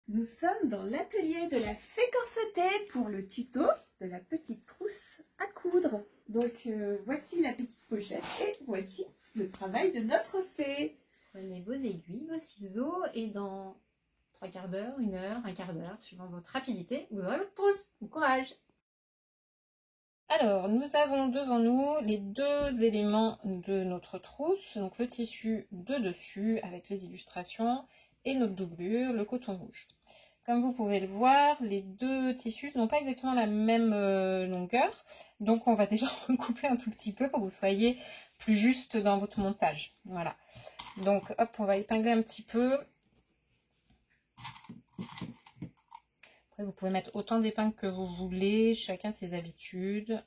Nous sommes dans l'atelier de la fée corsetée pour le tuto de la petite trousse à coudre. Donc voici la petite pochette et voici le travail de notre fée. Prenez vos aiguilles, vos ciseaux et dans 3 quarts d'heure, 1 heure, un quart d'heure, suivant votre rapidité, vous aurez votre trousse. Bon courage! Alors, nous avons devant nous les 2 éléments de notre trousse, donc le tissu de dessus avec les illustrations et notre doublure, le coton rouge. Comme vous pouvez le voir, les 2 tissus n'ont pas exactement la même longueur, donc on va déjà recouper un tout petit peu pour que vous soyez plus juste dans votre montage. Voilà. Donc hop, on va épingler un petit peu. Après, vous pouvez mettre autant d'épingles que vous voulez, chacun ses habitudes.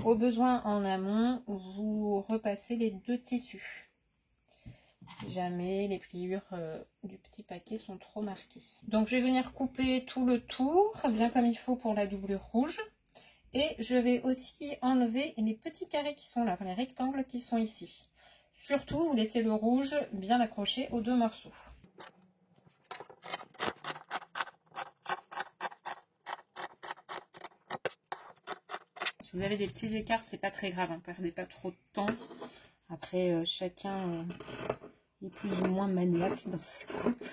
Au besoin, en amont, vous repassez les 2 tissus. Si jamais les pliures du petit paquet sont trop marquées. Donc je vais venir couper tout le tour, bien comme il faut pour la doublure rouge. Et je vais aussi enlever les petits carrés qui sont là, enfin les rectangles qui sont ici. Surtout, vous laissez le rouge bien accroché aux 2 morceaux. Si vous avez des petits écarts, c'est pas très grave, hein, perdez pas trop de temps. Après, chacun est plus ou moins maniaque dans ses coupes.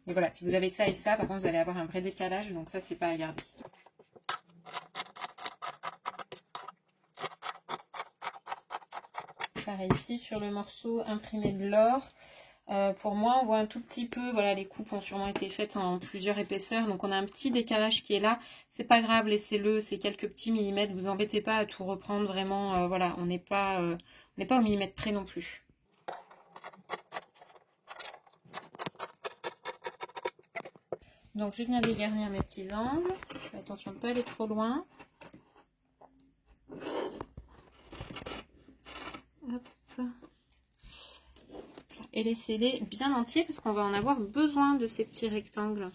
Mais voilà, si vous avez ça et ça, par contre, vous allez avoir un vrai décalage, donc ça, c'est pas à garder. Pareil ici, sur le morceau imprimé de l'or. Pour moi, on voit un tout petit peu, voilà, les coupes ont sûrement été faites en plusieurs épaisseurs, donc on a un petit décalage qui est là. C'est pas grave, laissez-le, c'est quelques petits millimètres, vous embêtez pas à tout reprendre, vraiment, voilà, on n'est pas au millimètre près non plus. Donc je viens dégarnir mes petits angles, je fais attention de ne pas aller trop loin. Hop. Et laissez-les bien entiers parce qu'on va en avoir besoin de ces petits rectangles.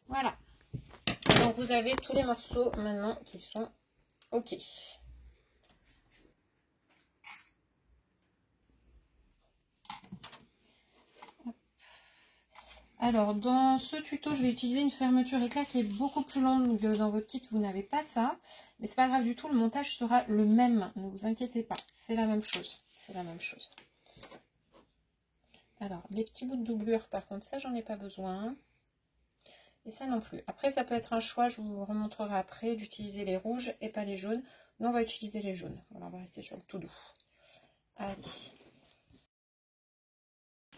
Voilà. Donc vous avez tous les morceaux maintenant qui sont OK. Alors, dans ce tuto, je vais utiliser une fermeture éclair qui est beaucoup plus longue. Dans votre kit, vous n'avez pas ça. Mais c'est pas grave du tout, le montage sera le même. Ne vous inquiétez pas, c'est la même chose. C'est la même chose. Alors, les petits bouts de doublure, par contre, ça, j'en ai pas besoin. Et ça non plus. Après, ça peut être un choix, je vous remontrerai après, d'utiliser les rouges et pas les jaunes. Nous, on va utiliser les jaunes. Voilà, on va rester sur le tout doux. Allez.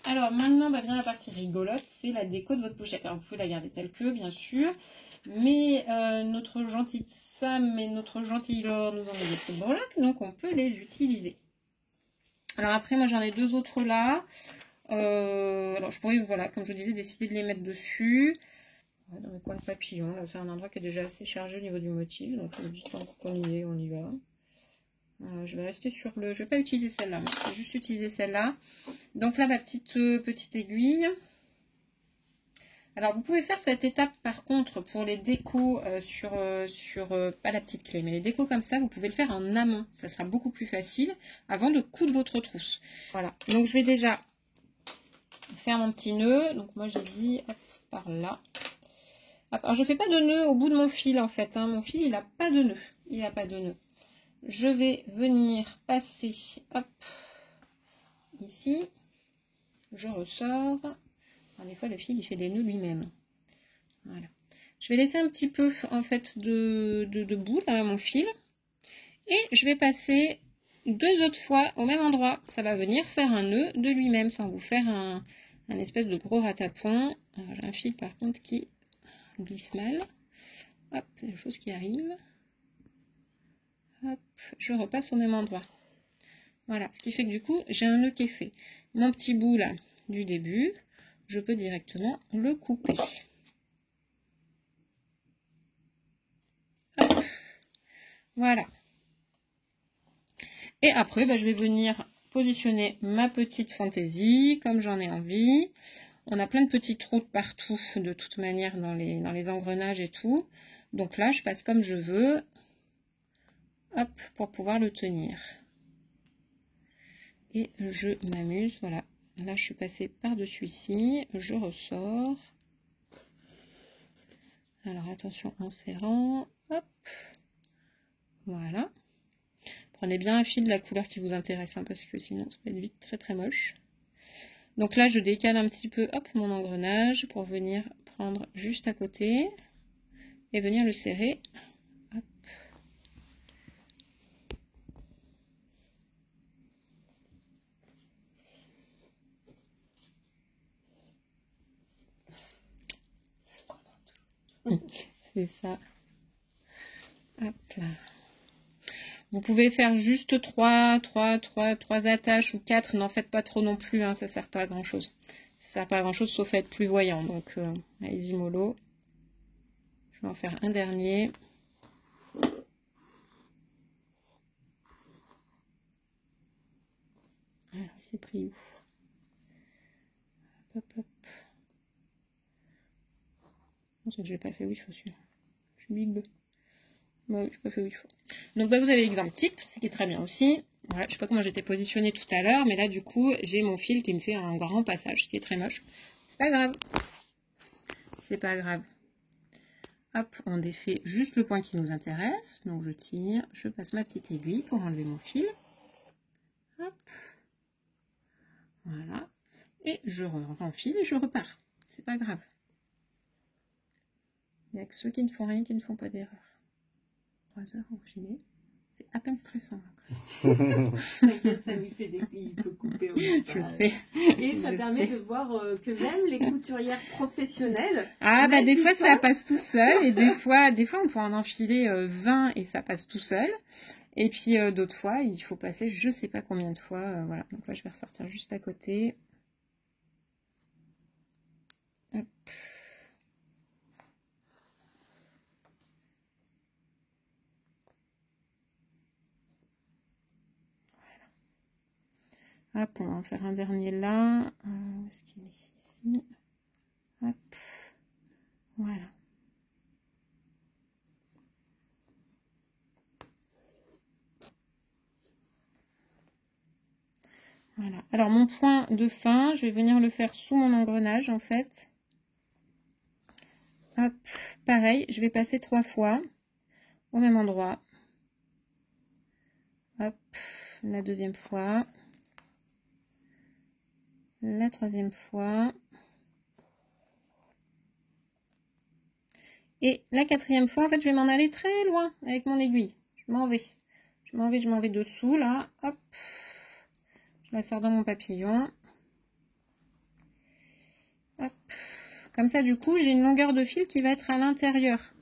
Alors maintenant, vient la partie rigolote, c'est la déco de votre pochette. Alors vous pouvez la garder telle que, bien sûr, mais notre gentille Sam et notre gentille Laure nous ont mis des petites breloques, donc on peut les utiliser. Alors après, moi j'en ai 2 autres là. Alors je pourrais, voilà, comme je vous disais, décider de les mettre dessus. Dans mes coins de papillon, là c'est un endroit qui est déjà assez chargé au niveau du motif, donc je me dis tant qu'on y est, on y va. Je vais rester sur le... Je ne vais pas utiliser celle-là, je vais juste utiliser celle-là. Donc là, ma petite aiguille. Alors, vous pouvez faire cette étape, par contre, pour les décos pas la petite clé, mais les décos comme ça, vous pouvez le faire en amont. Ça sera beaucoup plus facile avant de coudre votre trousse. Voilà. Donc, je vais déjà faire mon petit nœud. Donc, moi, j'ai dit, hop, par là. Hop. Alors, je ne fais pas de nœud au bout de mon fil, en fait. Hein. Mon fil, il n'a pas de nœud. Il n'a pas de nœud. Je vais venir passer, hop, ici, je ressors. Alors, des fois, le fil, il fait des nœuds lui-même. Voilà. Je vais laisser un petit peu, en fait, de boule à mon fil. Et je vais passer 2 autres fois au même endroit. Ça va venir faire un nœud de lui-même, sans vous faire un espèce de gros ratapon. J'ai un fil, par contre, qui glisse mal. Hop, c'est des choses qui arrivent. Hop, je repasse au même endroit. Voilà, ce qui fait que du coup, j'ai un nœud qui est fait. Mon petit bout là, du début, je peux directement le couper. Hop. Voilà. Et après, je vais venir positionner ma petite fantaisie comme j'en ai envie. On a plein de petits trous de partout, de toute manière, dans les engrenages et tout. Donc là, je passe comme je veux, hop, pour pouvoir le tenir. Et je m'amuse, voilà. Là, je suis passée par-dessus ici, je ressors. Alors, attention en serrant, hop, voilà. Prenez bien un fil de la couleur qui vous intéresse, hein, parce que sinon, ça va être vite très très moche. Donc là, je décale un petit peu, hop, mon engrenage pour venir prendre juste à côté et venir le serrer. Hop. C'est ça. Hop là. Vous pouvez faire juste 3 attaches ou 4. N'en faites pas trop non plus, hein, ça sert pas à grand chose. Ça sert pas à grand chose sauf à être plus voyant. Donc, allez-y mollo. Je vais en faire un dernier. Alors, il s'est pris où? Hop, hop. Non, ça, je l'ai pas fait où il faut celui-là. Je suis big. Ouais, je n'ai pas fait où il faut. Donc bah, vous avez l'exemple type, ce qui est très bien aussi. Voilà, je sais pas comment j'étais positionnée tout à l'heure, mais là du coup j'ai mon fil qui me fait un grand passage, ce qui est très moche. C'est pas grave. C'est pas grave. Hop, on défait juste le point qui nous intéresse. Donc je tire, je passe ma petite aiguille pour enlever mon fil. Hop. Voilà. Et je renfile et je repars. C'est pas grave. Il n'y a que ceux qui ne font rien qui ne font pas d'erreur. 3 heures enfilées. C'est à peine stressant. T'inquiète, ça lui fait des plis, il peut couper au montage. Je sais. Et ça permet de voir que même les couturières professionnelles... Ah bah des fois ça passe tout seul et des fois on peut en enfiler 20 et ça passe tout seul. Et puis d'autres fois il faut passer je sais pas combien de fois. Voilà, donc là je vais ressortir juste à côté. Hop. Hop, on va en faire un dernier là. Où est-ce qu'il est? Ici. Hop. Voilà. Voilà. Alors mon point de fin, je vais venir le faire sous mon engrenage en fait. Hop, pareil, je vais passer 3 fois au même endroit. Hop, la deuxième fois. La troisième fois. Et la quatrième fois, en fait, je vais m'en aller très loin avec mon aiguille. Je m'en vais. Je m'en vais dessous, là. Hop. Je la sors dans mon papillon. Hop. Comme ça, du coup, j'ai une longueur de fil qui va être à l'intérieur.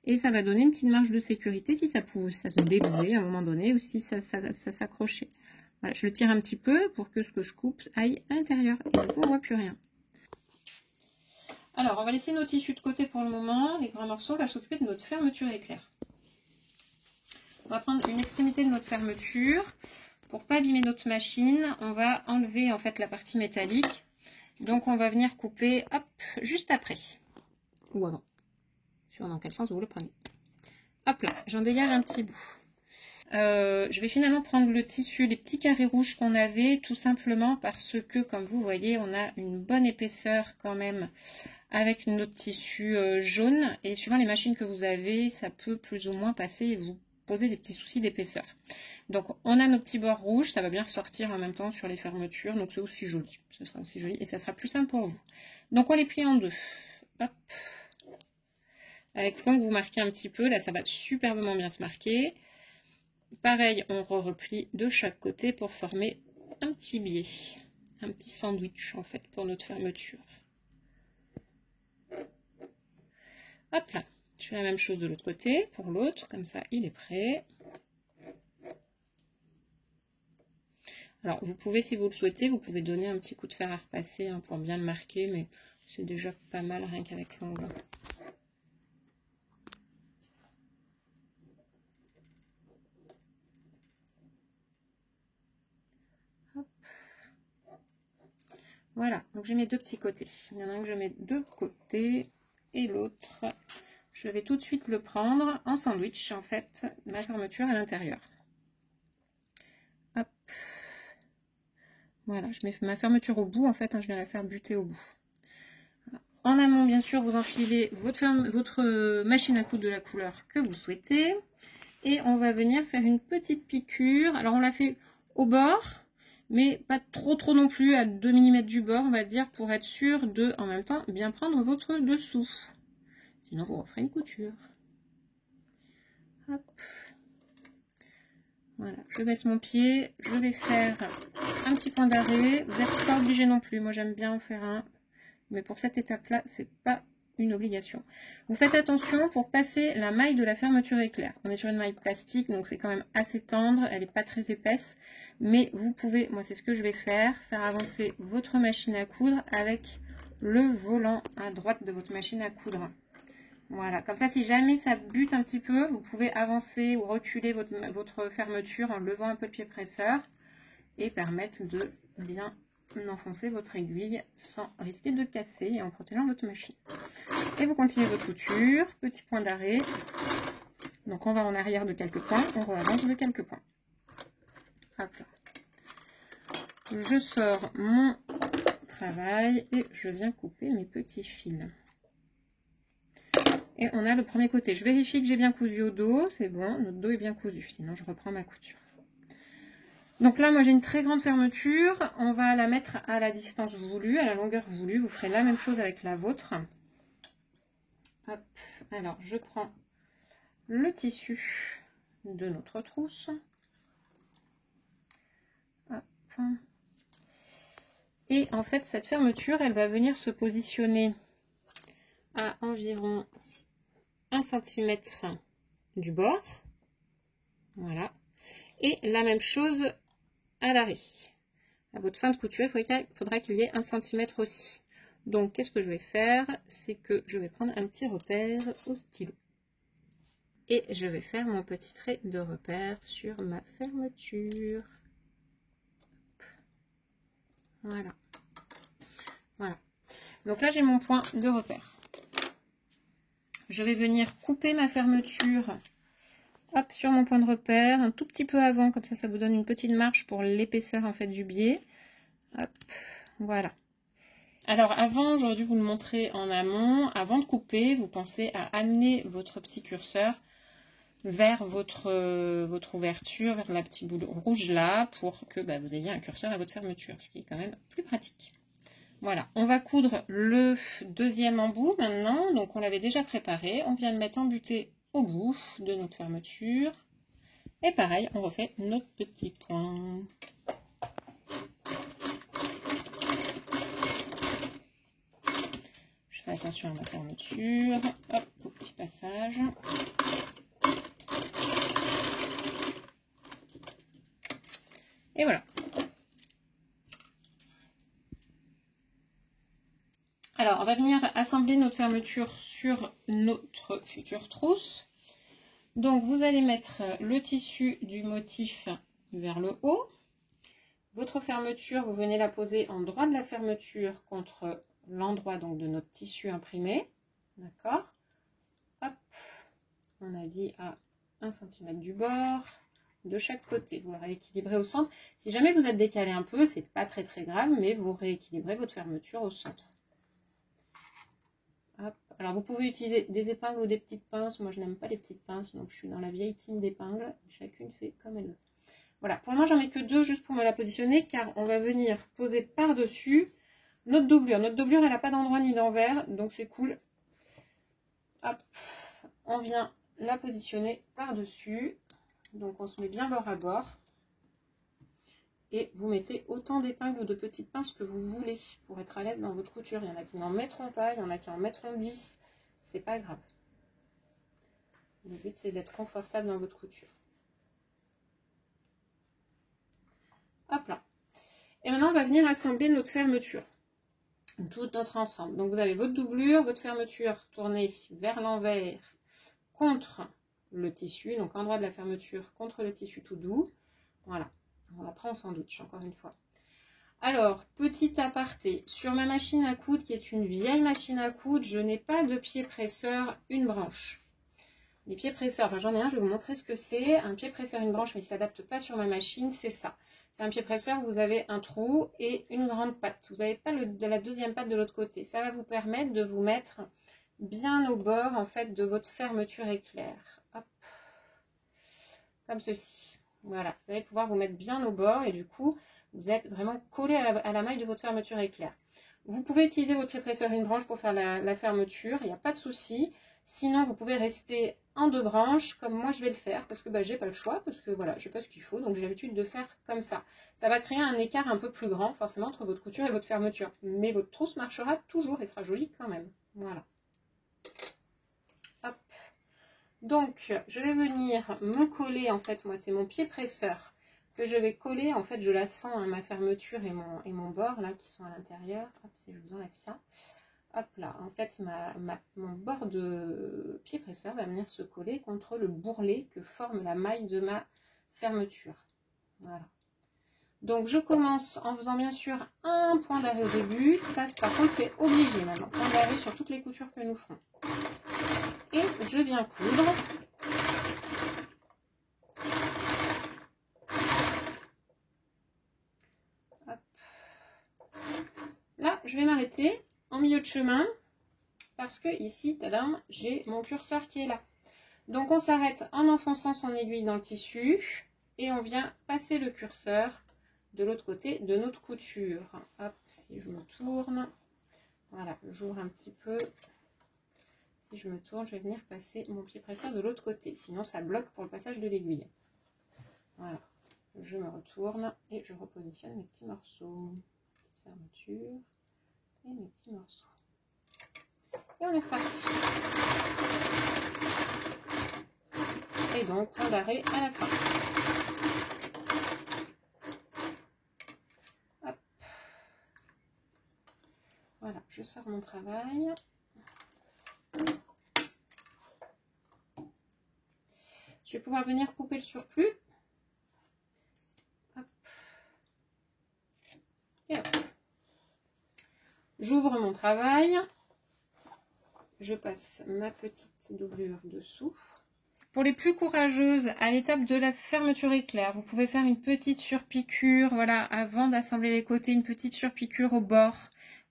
Et ça va donner une petite marge de sécurité si ça se défaisait à un moment donné ou si ça s'accrochait. Voilà, je le tire un petit peu pour que ce que je coupe aille à l'intérieur. Et du coup, on ne voit plus rien. Alors, on va laisser nos tissus de côté pour le moment. Les grands morceaux, on va s'occuper de notre fermeture éclair. On va prendre une extrémité de notre fermeture. Pour ne pas abîmer notre machine, on va enlever en fait la partie métallique. Donc, on va venir couper, hop, juste après. Ou avant. Dans quel sens vous le prenez. Hop là, j'en dégage un petit bout. Je vais finalement prendre le tissu, les petits carrés rouges qu'on avait, tout simplement parce que, comme vous voyez, on a une bonne épaisseur quand même avec notre tissu jaune. Et suivant les machines que vous avez, ça peut plus ou moins passer et vous poser des petits soucis d'épaisseur. Donc, on a nos petits bords rouges, ça va bien ressortir en même temps sur les fermetures. Donc, c'est aussi joli. Ce sera aussi joli et ça sera plus simple pour vous. Donc, on les plie en deux. Hop. Avec l'ongle, vous marquez un petit peu. Là, ça va superbement bien se marquer. Pareil, on replie de chaque côté pour former un petit biais. Un petit sandwich, en fait, pour notre fermeture. Hop là. Je fais la même chose de l'autre côté pour l'autre. Comme ça, il est prêt. Alors, vous pouvez, si vous le souhaitez, vous pouvez donner un petit coup de fer à repasser hein, pour bien le marquer. Mais c'est déjà pas mal rien qu'avec l'ongle. Voilà, donc j'ai mes deux petits côtés. Il y en a un que je mets de côté et l'autre, je vais tout de suite le prendre en sandwich, en fait, ma fermeture à l'intérieur. Hop. Voilà, je mets ma fermeture au bout, en fait, hein, je viens la faire buter au bout. Voilà. En amont, bien sûr, vous enfilez votre machine à coudre de la couleur que vous souhaitez. Et on va venir faire une petite piqûre. Alors, on l'a fait au bord, mais pas trop non plus, à 2 mm du bord, on va dire, pour être sûr de, en même temps, bien prendre votre dessous. Sinon, vous referez une couture. Hop. Voilà, je baisse mon pied, je vais faire un petit point d'arrêt. Vous n'êtes pas obligé non plus, moi j'aime bien en faire un, mais pour cette étape-là, c'est pas une obligation. Vous faites attention pour passer la maille de la fermeture éclair. On est sur une maille plastique, donc c'est quand même assez tendre, elle n'est pas très épaisse, mais vous pouvez, moi c'est ce que je vais faire avancer votre machine à coudre avec le volant à droite de votre machine à coudre. Voilà, comme ça, si jamais ça bute un petit peu, vous pouvez avancer ou reculer votre fermeture en levant un peu le pied presseur et permettre de bien enfoncer votre aiguille sans risquer de casser et en protégeant votre machine. Et vous continuez votre couture, petit point d'arrêt. Donc on va en arrière de quelques points, on avance de quelques points. Hop là. Je sors mon travail et je viens couper mes petits fils. Et on a le premier côté. Je vérifie que j'ai bien cousu au dos. C'est bon, notre dos est bien cousu. Sinon, je reprends ma couture. Donc là, moi, j'ai une très grande fermeture. On va la mettre à la distance voulue, à la longueur voulue. Vous ferez la même chose avec la vôtre. Hop. Alors, je prends le tissu de notre trousse. Hop. Et en fait, cette fermeture, elle va venir se positionner à environ 1 cm du bord, voilà, et la même chose à l'arrêt. À votre fin de couture, il faudra qu'il y ait 1 cm aussi. Donc, qu'est-ce que je vais faire? C'est que je vais prendre un petit repère au stylo. Et je vais faire mon petit trait de repère sur ma fermeture. Voilà. Voilà. Donc là, j'ai mon point de repère. Je vais venir couper ma fermeture, hop, sur mon point de repère, un tout petit peu avant, comme ça vous donne une petite marge pour l'épaisseur en fait du biais. Hop, voilà. Alors avant, j'aurais dû vous le montrer en amont. Avant de couper, vous pensez à amener votre petit curseur vers votre ouverture, vers la petite boule rouge là, pour que vous ayez un curseur à votre fermeture, ce qui est quand même plus pratique. Voilà, on va coudre le deuxième embout maintenant, donc on l'avait déjà préparé, on vient de mettre embuté au bout de notre fermeture, et pareil, on refait notre petit point. Je fais attention à ma fermeture, hop, au petit passage. Et voilà. Alors, on va venir assembler notre fermeture sur notre future trousse. Donc, vous allez mettre le tissu du motif vers le haut. Votre fermeture, vous venez la poser en droit de la fermeture contre l'endroit donc de notre tissu imprimé. D'accord? Hop, on a dit à 1 cm du bord, de chaque côté. Vous la rééquilibrez au centre. Si jamais vous êtes décalé un peu, c'est pas très grave, mais vous rééquilibrez votre fermeture au centre. Hop. Alors vous pouvez utiliser des épingles ou des petites pinces. Moi je n'aime pas les petites pinces, donc je suis dans la vieille team d'épingles. Chacune fait comme elle veut. Voilà, pour moi j'en mets que 2 juste pour me la positionner, car on va venir poser par-dessus notre doublure. Notre doublure elle n'a pas d'endroit ni d'envers, donc c'est cool. Hop, on vient la positionner par-dessus. Donc on se met bien bord à bord. Et vous mettez autant d'épingles ou de petites pinces que vous voulez pour être à l'aise dans votre couture. Il y en a qui n'en mettront pas, il y en a qui en mettront 10. C'est pas grave. Le but c'est d'être confortable dans votre couture. Hop là. Et maintenant on va venir assembler notre fermeture. Tout notre ensemble. Donc vous avez votre doublure, votre fermeture tournée vers l'envers contre le tissu. Donc endroit de la fermeture contre le tissu tout doux. Voilà. On la prend en sandwich, encore une fois. Alors, petit aparté, sur ma machine à coudre, qui est une vieille machine à coudre, je n'ai pas de pied presseur une branche. Les pieds presseurs, enfin j'en ai un, je vais vous montrer ce que c'est. Un pied presseur une branche, mais il ne s'adapte pas sur ma machine, c'est ça. C'est un pied presseur, vous avez un trou et une grande patte. Vous n'avez pas la deuxième patte de l'autre côté. Ça va vous permettre de vous mettre bien au bord, en fait, de votre fermeture éclair. Hop. Comme ceci. Voilà, vous allez pouvoir vous mettre bien au bord et du coup, vous êtes vraiment collé à la maille de votre fermeture éclair. Vous pouvez utiliser votre pied presseur une branche pour faire la fermeture, il n'y a pas de souci. Sinon, vous pouvez rester en 2 branches, comme moi je vais le faire, parce que bah, j'ai pas le choix, parce que voilà, je sais pas ce qu'il faut, donc j'ai l'habitude de faire comme ça. Ça va créer un écart un peu plus grand, forcément, entre votre couture et votre fermeture. Mais votre trousse marchera toujours et sera jolie quand même. Voilà. Hop. Donc, je vais venir me coller, en fait, moi c'est mon pied presseur que je vais coller. En fait, je la sens, hein, ma fermeture et mon bord, là, qui sont à l'intérieur. Hop, si je vous enlève ça. Hop là, en fait, mon bord de pied presseur va venir se coller contre le bourrelet que forme la maille de ma fermeture. Voilà. Donc, je commence en faisant bien sûr un point d'arrêt au début. Ça, par contre, c'est obligé maintenant. Point d'arrêt sur toutes les coutures que nous ferons. Et je viens coudre. Hop. Là, je vais m'arrêter en milieu de chemin parce que ici, tadam, j'ai mon curseur qui est là. Donc, on s'arrête en enfonçant son aiguille dans le tissu et on vient passer le curseur de l'autre côté de notre couture. Hop, si je me tourne, voilà, j'ouvre un petit peu. Si je me tourne, je vais venir passer mon pied presseur de l'autre côté. Sinon, ça bloque pour le passage de l'aiguille. Voilà, je me retourne et je repositionne mes petits morceaux. Petite fermeture et mes petits morceaux. Et on est reparti. Et donc, point d'arrêt à la fin. Hop. Voilà, je sors mon travail. Je vais pouvoir venir couper le surplus. Hop. Et hop. J'ouvre mon travail. Je passe ma petite doublure dessous. Pour les plus courageuses, à l'étape de la fermeture éclair, vous pouvez faire une petite surpiqûre, voilà, avant d'assembler les côtés, une petite surpiqûre au bord.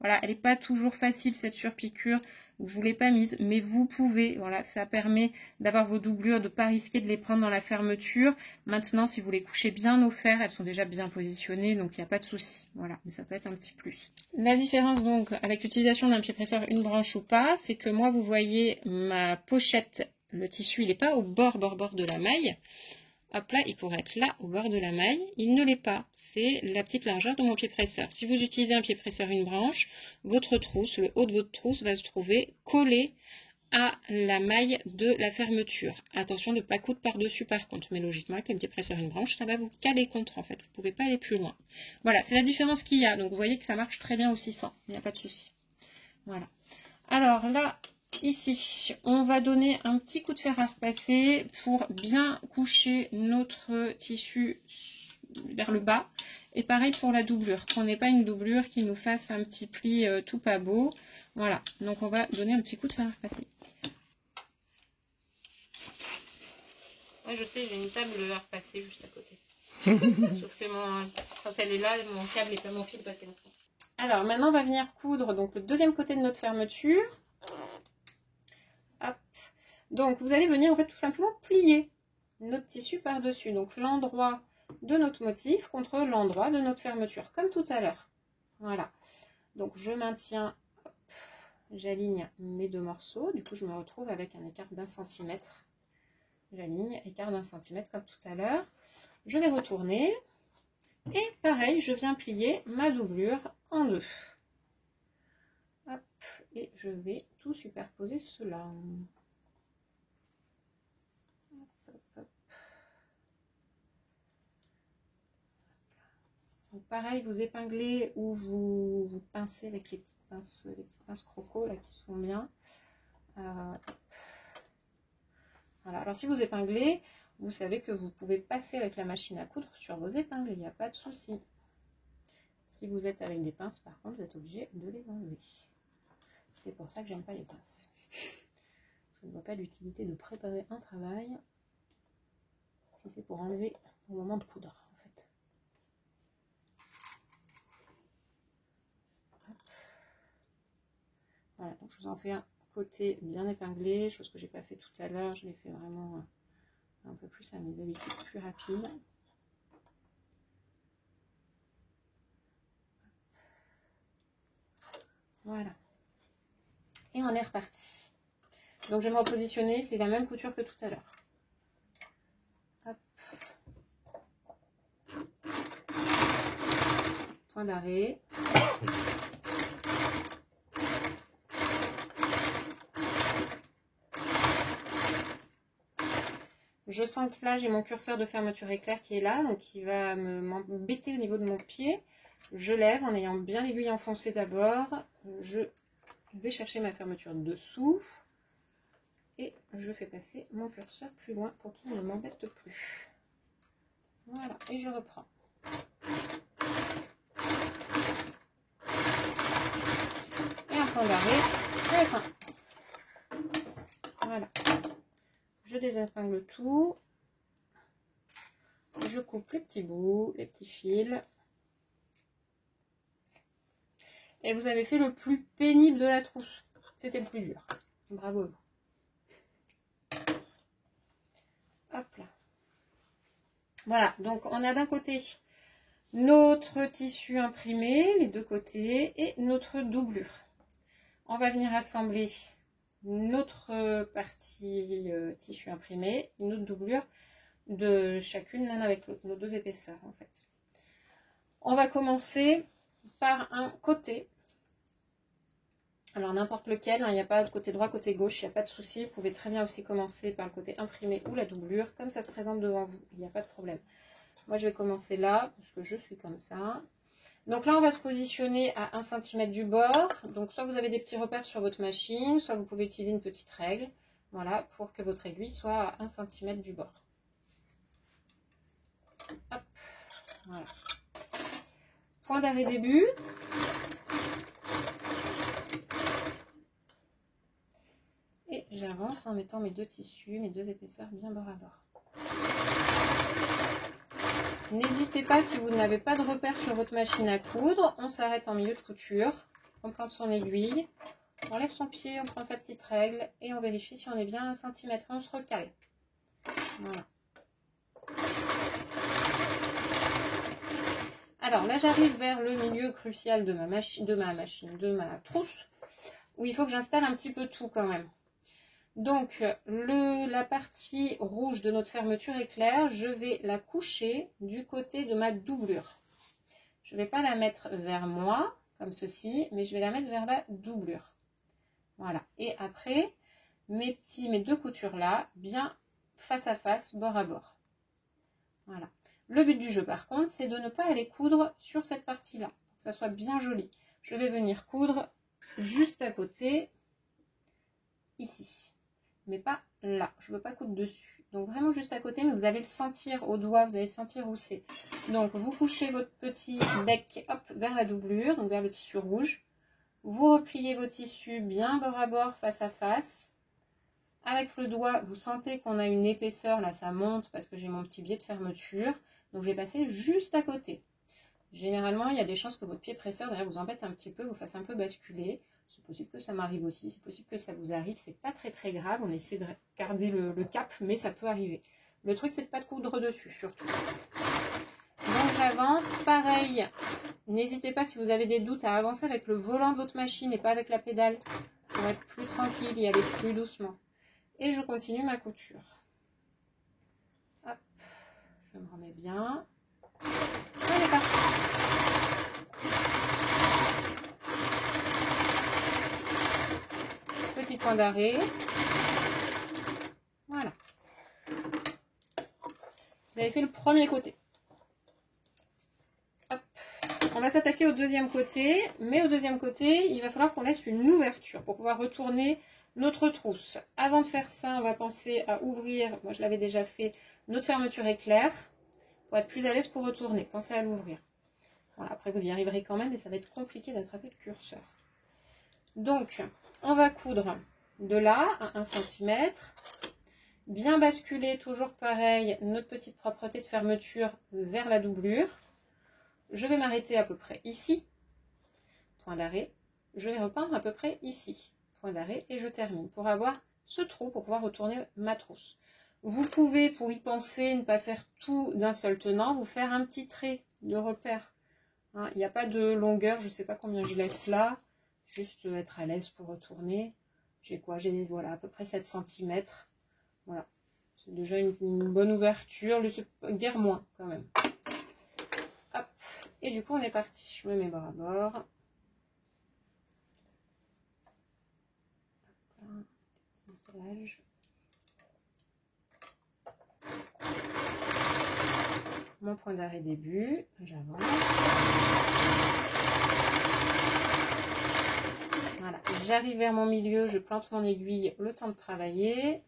Voilà, elle n'est pas toujours facile cette surpiqûre, je vous l'ai pas mise, mais vous pouvez, voilà, ça permet d'avoir vos doublures, de ne pas risquer de les prendre dans la fermeture. Maintenant, si vous les couchez bien au fer, elles sont déjà bien positionnées, donc il n'y a pas de souci. Voilà, mais ça peut être un petit plus. La différence donc avec l'utilisation d'un pied presseur une branche ou pas, c'est que moi, vous voyez ma pochette. Le tissu, il n'est pas au bord de la maille. Hop là, il pourrait être là, au bord de la maille. Il ne l'est pas. C'est la petite largeur de mon pied presseur. Si vous utilisez un pied presseur une branche, votre trousse, le haut de votre trousse va se trouver collé à la maille de la fermeture. Attention de ne pas coudre par-dessus par contre. Mais logiquement, avec le pied presseur une branche, ça va vous caler contre en fait. Vous ne pouvez pas aller plus loin. Voilà, c'est la différence qu'il y a. Donc vous voyez que ça marche très bien aussi sans. Il n'y a pas de souci. Voilà. Alors là... Ici, on va donner un petit coup de fer à repasser pour bien coucher notre tissu vers le bas. Et pareil pour la doublure, qu'on n'ait pas une doublure qui nous fasse un petit pli tout pas beau. Voilà, donc on va donner un petit coup de fer à repasser. Moi je sais, j'ai une table à repasser juste à côté. Sauf que quand elle est là, mon câble et pas mon fil passe longtemps. Alors maintenant on va venir coudre donc, le deuxième côté de notre fermeture. Hop. Donc vous allez venir en fait tout simplement plier notre tissu par-dessus. Donc l'endroit de notre motif contre l'endroit de notre fermeture, comme tout à l'heure. Voilà. Donc je maintiens, j'aligne mes 2 morceaux. Du coup je me retrouve avec un écart d'1 centimètre. J'aligne, écart d'1 centimètre comme tout à l'heure. Je vais retourner. Et pareil, je viens plier ma doublure en 2. Hop, et je vais tout superposer cela. Hop, hop. Donc pareil, vous épinglez ou vous pincez avec les petites pinces croco là qui sont bien. Voilà. Alors si vous épinglez, vous savez que vous pouvez passer avec la machine à coudre sur vos épingles, il n'y a pas de souci. Si vous êtes avec des pinces, par contre, vous êtes obligé de les enlever. C'est pour ça que j'aime pas les pinces. Je ne vois pas l'utilité de préparer un travail si c'est pour enlever au moment de coudre, en fait. Voilà, donc je vous en fais un côté bien épinglé, chose que j'ai pas fait tout à l'heure. Je l'ai fait vraiment un peu plus à mes habitudes plus rapides. Voilà. Et on est reparti. Donc je vais me repositionner, c'est la même couture que tout à l'heure. Hop. Point d'arrêt. Je sens que là j'ai mon curseur de fermeture éclair qui est là, donc qui va m'embêter au niveau de mon pied. Je lève en ayant bien l'aiguille enfoncée d'abord. Je vais chercher ma fermeture dessous. Et je fais passer mon curseur plus loin pour qu'il ne m'embête plus. Voilà, et je reprends. Et un point d'arrêt, et la fin. Voilà. Je désépingle tout. Je coupe les petits bouts, les petits fils. Et vous avez fait le plus pénible de la trousse. C'était le plus dur. Bravo à vous. Hop là. Voilà, donc on a d'un côté notre tissu imprimé, les deux côtés, et notre doublure. On va venir assembler notre partie tissu imprimé, une autre doublure de chacune, l'un avec l'autre, nos deux épaisseurs en fait. On va commencer par un côté. Alors n'importe lequel, il n'y a pas de côté droit, côté gauche, il n'y a pas de souci. Vous pouvez très bien aussi commencer par le côté imprimé ou la doublure, comme ça se présente devant vous, il n'y a pas de problème. Moi je vais commencer là, parce que je suis comme ça. Donc là on va se positionner à 1 cm du bord. Donc soit vous avez des petits repères sur votre machine, soit vous pouvez utiliser une petite règle. Voilà, pour que votre aiguille soit à 1 cm du bord. Hop, voilà. Point d'arrêt début. Et j'avance en mettant mes deux tissus, mes deux épaisseurs bien bord à bord. N'hésitez pas, si vous n'avez pas de repère sur votre machine à coudre, on s'arrête en milieu de couture, on plante son aiguille, on lève son pied, on prend sa petite règle et on vérifie si on est bien à 1 cm. On se recale. Voilà. Alors là, j'arrive vers le milieu crucial de ma trousse, où il faut que j'installe un petit peu tout quand même. Donc, la partie rouge de notre fermeture éclair, je vais la coucher du côté de ma doublure. Je ne vais pas la mettre vers moi, comme ceci, mais je vais la mettre vers la doublure. Voilà. Et après, mes deux coutures là, bien face à face, bord à bord. Voilà. Le but du jeu, par contre, c'est de ne pas aller coudre sur cette partie-là, pour que ça soit bien joli. Je vais venir coudre juste à côté, ici. Mais pas là, je ne veux pas coudre dessus. Donc vraiment juste à côté, mais vous allez le sentir au doigt, vous allez sentir où c'est. Donc vous couchez votre petit bec hop, vers la doublure, donc vers le tissu rouge. Vous repliez vos tissus bien bord à bord, face à face. Avec le doigt, vous sentez qu'on a une épaisseur, là ça monte parce que j'ai mon petit biais de fermeture. Donc je vais passer juste à côté. Généralement, il y a des chances que votre pied presseur derrière vous embête un petit peu, vous fasse un peu basculer. C'est possible que ça m'arrive aussi, c'est possible que ça vous arrive, c'est pas très grave, on essaie de garder le cap, mais ça peut arriver. Le truc, c'est de pas de coudre dessus, surtout. Donc j'avance, pareil, n'hésitez pas si vous avez des doutes à avancer avec le volant de votre machine et pas avec la pédale, pour être plus tranquille, y aller plus doucement. Et je continue ma couture. Hop, je me remets bien. On est parti. Petit point d'arrêt. Voilà. Vous avez fait le premier côté. Hop. On va s'attaquer au deuxième côté, mais au deuxième côté, il va falloir qu'on laisse une ouverture pour pouvoir retourner notre trousse. Avant de faire ça, on va penser à ouvrir, moi je l'avais déjà fait, notre fermeture éclair, pour être plus à l'aise pour retourner. Pensez à l'ouvrir. Voilà, après, vous y arriverez quand même, mais ça va être compliqué d'attraper le curseur. Donc, on va coudre de là à 1 cm. Bien basculer, toujours pareil, notre petite propreté de fermeture vers la doublure. Je vais m'arrêter à peu près ici. Point d'arrêt. Je vais repeindre à peu près ici. Point d'arrêt. Et je termine pour avoir ce trou, pour pouvoir retourner ma trousse. Vous pouvez, pour y penser, ne pas faire tout d'un seul tenant, vous faire un petit trait de repère. Hein, il n'y a pas de longueur, je ne sais pas combien je laisse là. Juste être à l'aise pour retourner. J'ai quoi? J'ai voilà, à peu près 7 cm. Voilà. C'est déjà une bonne ouverture. Le guère moins quand même. Hop. Et du coup, on est parti. Je me mets bord à bord. Mon point d'arrêt début, j'avance. Voilà, j'arrive vers mon milieu, je plante mon aiguille, le temps de travailler.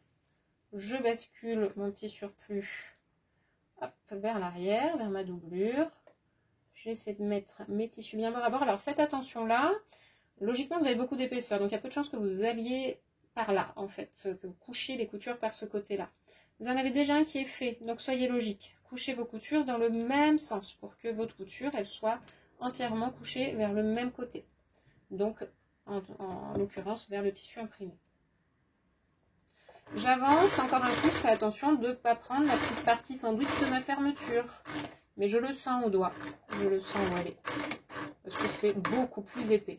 Je bascule mon petit surplus hop, vers l'arrière, vers ma doublure. J'essaie de mettre mes tissus bien bord à bord. Alors faites attention là. Logiquement, vous avez beaucoup d'épaisseur, donc il y a peu de chances que vous alliez par là, en fait, que vous couchiez les coutures par ce côté-là. Vous en avez déjà un qui est fait, donc soyez logique. Couchez vos coutures dans le même sens pour que votre couture, elle soit entièrement couchée vers le même côté. Donc, en l'occurrence, vers le tissu imprimé. J'avance, encore un coup, je fais attention de ne pas prendre la petite partie sandwich de ma fermeture. Mais je le sens au doigt, je le sens où elle est. Parce que c'est beaucoup plus épais.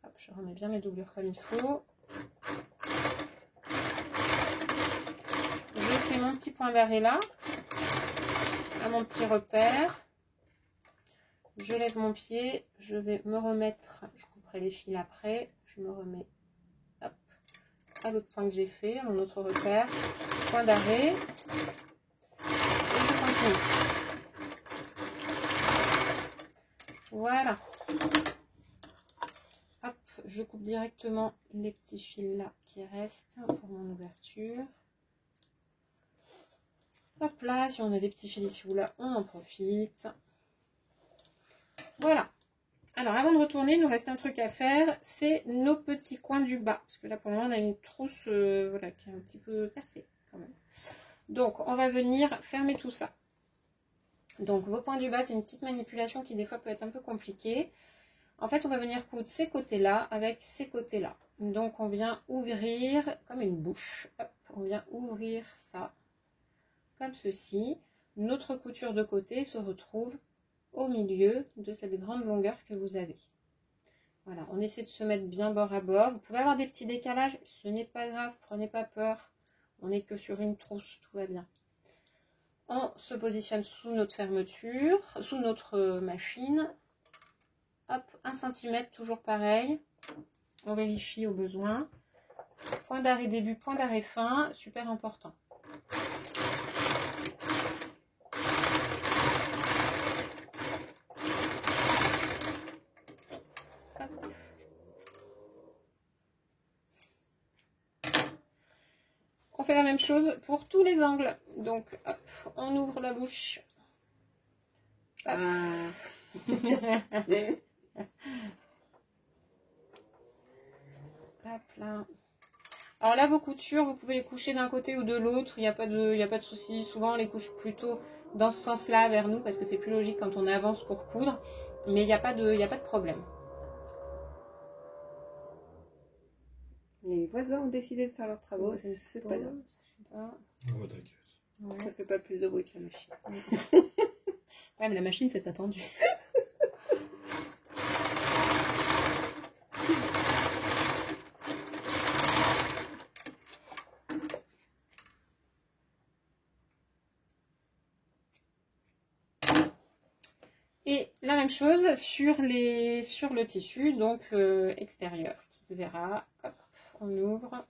Hop, je remets bien mes doublures comme il faut. Je fais mon petit point d'arrêt là, à mon petit repère. Je lève mon pied, je vais me remettre, je couperai les fils après, je me remets hop, à l'autre point que j'ai fait, à mon autre repère, point d'arrêt, et je continue. Voilà. Hop, je coupe directement les petits fils là qui restent pour mon ouverture. Hop là, si on a des petits fils ici ou là, on en profite. Voilà. Alors, avant de retourner, il nous reste un truc à faire, c'est nos petits coins du bas. Parce que là, pour le moment, on a une trousse voilà, qui est un petit peu percée quand même. Donc, on va venir fermer tout ça. Donc, vos points du bas, c'est une petite manipulation qui, des fois, peut être un peu compliquée. En fait, on va venir coudre ces côtés-là avec ces côtés-là. Donc, on vient ouvrir comme une bouche. Hop, on vient ouvrir ça comme ceci. Notre couture de côté se retrouve au milieu de cette grande longueur que vous avez. Voilà, on essaie de se mettre bien bord à bord. Vous pouvez avoir des petits décalages, ce n'est pas grave, prenez pas peur. On n'est que sur une trousse, tout va bien. On se positionne sous notre fermeture, sous notre machine. Hop, 1 cm, toujours pareil. On vérifie au besoin. Point d'arrêt début, point d'arrêt fin, super important. On fait la même chose pour tous les angles. Donc, hop, on ouvre la bouche. Hop. Hop là. Alors là, vos coutures, vous pouvez les coucher d'un côté ou de l'autre. Il n'y a pas de souci. Souvent, on les couche plutôt dans ce sens-là vers nous parce que c'est plus logique quand on avance pour coudre. Mais il n'y a pas de problème. Les voisins ont décidé de faire leurs travaux, c'est pas grave. Oh, t'inquiète. Ouais. Ça fait pas plus de bruit que la machine. Ouais, mais la machine, c'est attendu. Et la même chose sur le tissu, donc extérieur, qui se verra. Hop, on ouvre.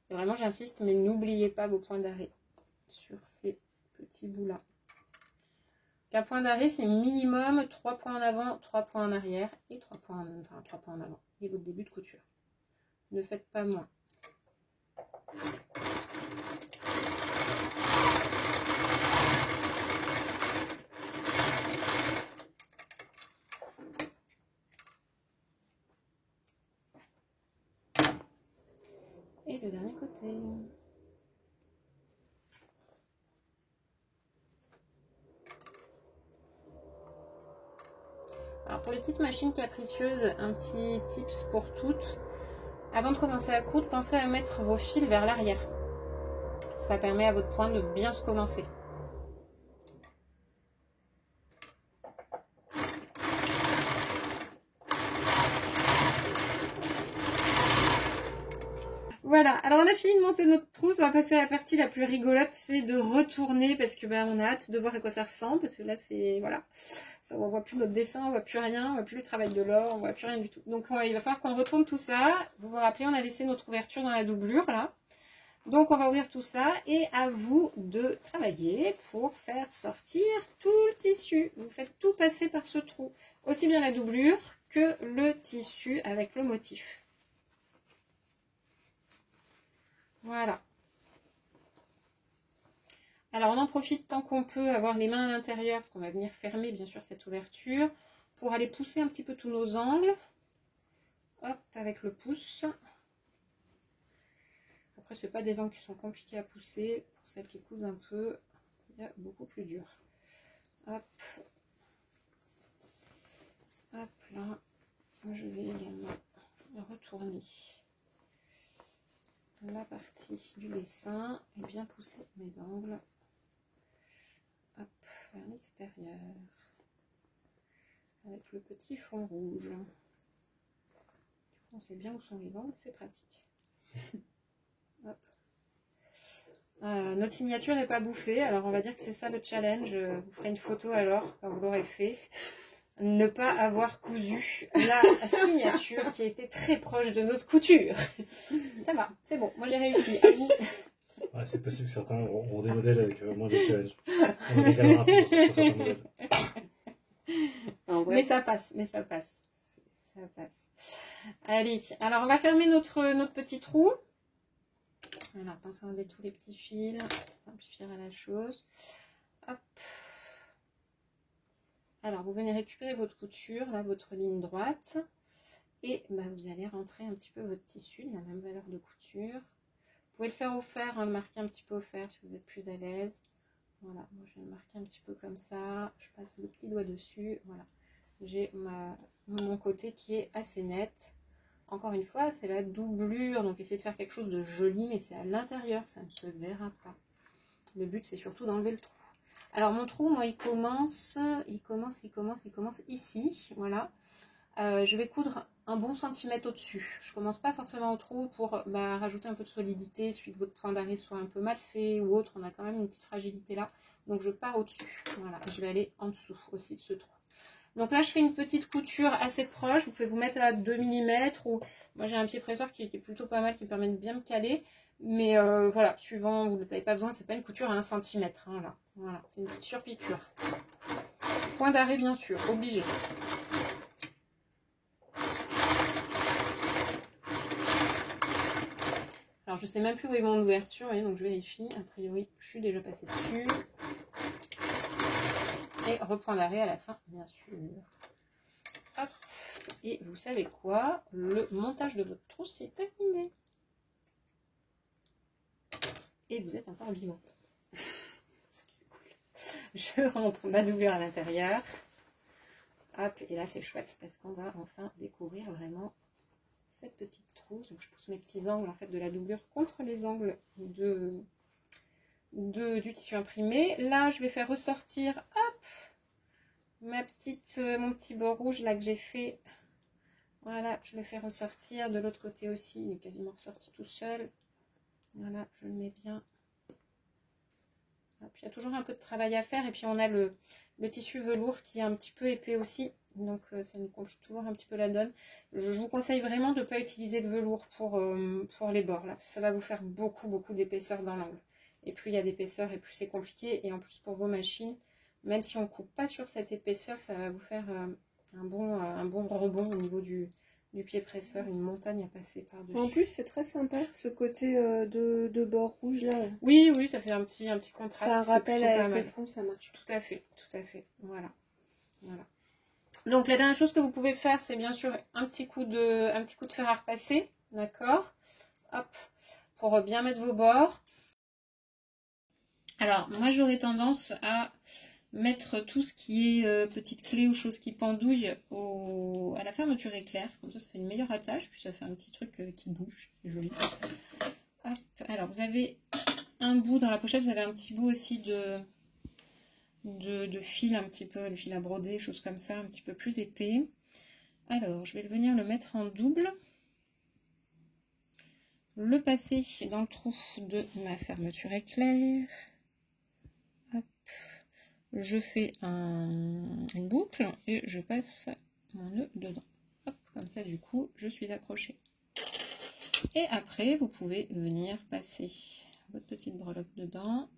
Et vraiment, j'insiste, mais n'oubliez pas vos points d'arrêt sur ces petits bouts-là. Un point d'arrêt, c'est minimum 3 points en avant, 3 points en arrière et 3 points en avant. Et votre début de couture. Ne faites pas moins. côté. Alors pour les petites machines capricieuses, un petit tips pour toutes. Avant de commencer à coudre, pensez à mettre vos fils vers l'arrière. Ça permet à votre pointe de bien se commencer. Voilà, alors on a fini de monter notre trousse, on va passer à la partie la plus rigolote, c'est de retourner parce que on a hâte de voir à quoi ça ressemble, parce que là c'est, voilà, ça, on voit plus notre dessin, on voit plus rien, on voit plus le travail de l'or, on voit plus rien du tout. Donc il va falloir qu'on retourne tout ça. Vous vous rappelez, on a laissé notre ouverture dans la doublure là. Donc on va ouvrir tout ça et à vous de travailler pour faire sortir tout le tissu. Vous faites tout passer par ce trou, aussi bien la doublure que le tissu avec le motif. Voilà. Alors on en profite tant qu'on peut avoir les mains à l'intérieur, parce qu'on va venir fermer bien sûr cette ouverture, pour aller pousser un petit peu tous nos angles. Hop, avec le pouce. Après, ce n'est pas des angles qui sont compliqués à pousser. Pour celles qui cousent un peu, il y a beaucoup plus dur. Hop. Hop là. Je vais également retourner la partie du dessin et bien pousser mes angles. Hop, vers l'extérieur. Avec le petit fond rouge. Du coup, on sait bien où sont les angles, c'est pratique. Hop. Notre signature n'est pas bouffée, alors on va dire que c'est ça le challenge. Je vous ferai une photo alors, quand vous l'aurez fait. Ne pas avoir cousu la signature qui était très proche de notre couture. Ça va, c'est bon, moi j'ai réussi. À vous. Ouais, c'est possible que certains auront des modèles avec moins de challenge. On regardera un peu pour certains modèles. Mais ça passe, mais ça passe. Ça passe. Allez, alors on va fermer notre petit trou. Alors, pensez à enlever tous les petits fils, ça simplifiera la chose. Hop. Alors, vous venez récupérer votre couture, là, votre ligne droite. Et vous allez rentrer un petit peu votre tissu de la même valeur de couture. Vous pouvez le faire au fer, hein, le marquer un petit peu au fer si vous êtes plus à l'aise. Voilà, moi je vais le marquer un petit peu comme ça. Je passe le petit doigt dessus. Voilà, j'ai mon côté qui est assez net. Encore une fois, c'est la doublure, donc essayez de faire quelque chose de joli, mais c'est à l'intérieur, ça ne se verra pas. Le but, c'est surtout d'enlever le trou. Alors, mon trou, moi, il commence ici, voilà. Je vais coudre un bon centimètre au-dessus. Je commence pas forcément au trou pour rajouter un peu de solidité, suite que votre point d'arrêt soit un peu mal fait ou autre. On a quand même une petite fragilité là. Donc, je pars au-dessus. Voilà, je vais aller en dessous aussi de ce trou. Donc là, je fais une petite couture assez proche. Vous pouvez vous mettre à 2 mm ou moi j'ai un pied presseur qui est plutôt pas mal, qui permet de bien me caler. Mais voilà, suivant, vous n'avez pas besoin, c'est pas une couture à 1 cm. Hein, là. Voilà, c'est une petite surpiqûre. Point d'arrêt, bien sûr, obligé. Alors je sais même plus où est mon ouverture, voyez, donc je vérifie. A priori, je suis déjà passée dessus. Et repoint d'arrêt à la fin, bien sûr. Hop. Et vous savez quoi? Le montage de votre trousse est terminé. Et vous êtes encore vivante. Ce qui est cool. Je rentre ma doublure à l'intérieur. Hop, et là c'est chouette parce qu'on va enfin découvrir vraiment cette petite trousse. Donc je pousse mes petits angles en fait de la doublure contre les angles du tissu imprimé. Là je vais faire ressortir, hop, mon petit bord rouge là que j'ai fait. Voilà, je le fais ressortir de l'autre côté aussi, il est quasiment ressorti tout seul. Voilà, je le mets bien. Puis il y a toujours un peu de travail à faire et puis on a le tissu velours qui est un petit peu épais aussi, donc ça nous complique toujours un petit peu la donne. Je vous conseille vraiment de ne pas utiliser de velours pour les bords là, ça va vous faire beaucoup d'épaisseur dans l'angle. Et plus il y a d'épaisseur et plus c'est compliqué, et en plus pour vos machines, même si on ne coupe pas sur cette épaisseur, ça va vous faire un bon rebond au niveau du pied presseur, une montagne à passer par-dessus. En plus, c'est très sympa ce côté de bord rouge là. Oui, ça fait un petit contraste. Ça rappelle avec le fond, ça marche. Tout à fait. Voilà. Donc la dernière chose que vous pouvez faire, c'est bien sûr un petit coup de fer à repasser, d'accord. Hop. pour bien mettre vos bords. Alors, moi, j'aurais tendance à mettre tout ce qui est petite clé ou choses qui pendouillent à la fermeture éclair. Comme ça fait une meilleure attache. Puis ça fait un petit truc qui bouge. C'est joli. Hop. Alors, vous avez un bout dans la pochette. Vous avez un petit bout aussi de fil un petit peu. Le fil à broder, choses comme ça, un petit peu plus épais. Alors, je vais venir le mettre en double. Le passer dans le trou de ma fermeture éclair. Hop. Je fais une boucle et je passe mon nœud dedans. Hop, comme ça, du coup, je suis accrochée. Et après, vous pouvez venir passer votre petite breloque dedans.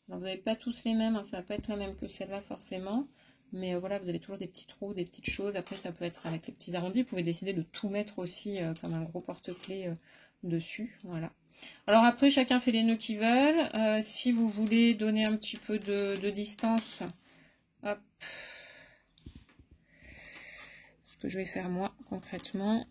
Alors, vous n'avez pas tous les mêmes, hein, ça ne va pas être la même que celle-là forcément. Mais voilà, vous avez toujours des petits trous, des petites choses. Après, ça peut être avec les petits arrondis. Vous pouvez décider de tout mettre aussi comme un gros porte-clés dessus. Voilà. Alors après, chacun fait les nœuds qu'ils veulent. Si vous voulez donner un petit peu de distance, hop. Ce que je vais faire moi, concrètement.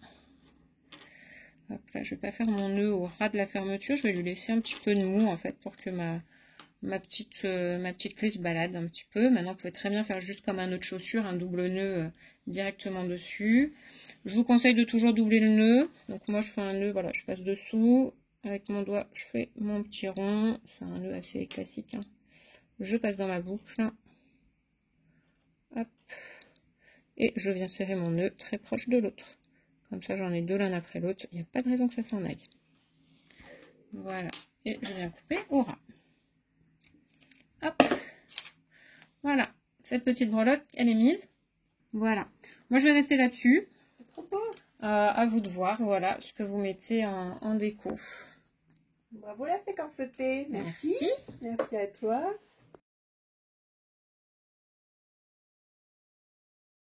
Hop, là, je ne vais pas faire mon nœud au ras de la fermeture. Je vais lui laisser un petit peu de mou, en fait, pour que ma petite clé se balade un petit peu. Maintenant, vous pouvez très bien faire juste comme un nœud de chaussure, un double nœud directement dessus. Je vous conseille de toujours doubler le nœud. Donc moi, je fais un nœud, voilà, je passe dessous. Avec mon doigt, je fais mon petit rond. C'est un nœud assez classique. Hein. Je passe dans ma boucle. Hop. Et je viens serrer mon nœud très proche de l'autre. Comme ça, j'en ai deux l'un après l'autre. Il n'y a pas de raison que ça s'en aille. Voilà. Et je viens couper au ras. Hop. Voilà. Cette petite breloque, elle est mise. Voilà. Moi, je vais rester là-dessus. C'est trop beau. À vous de voir, voilà, ce que vous mettez en déco. Bravo la fée corsetée. Merci. Merci. Merci à toi.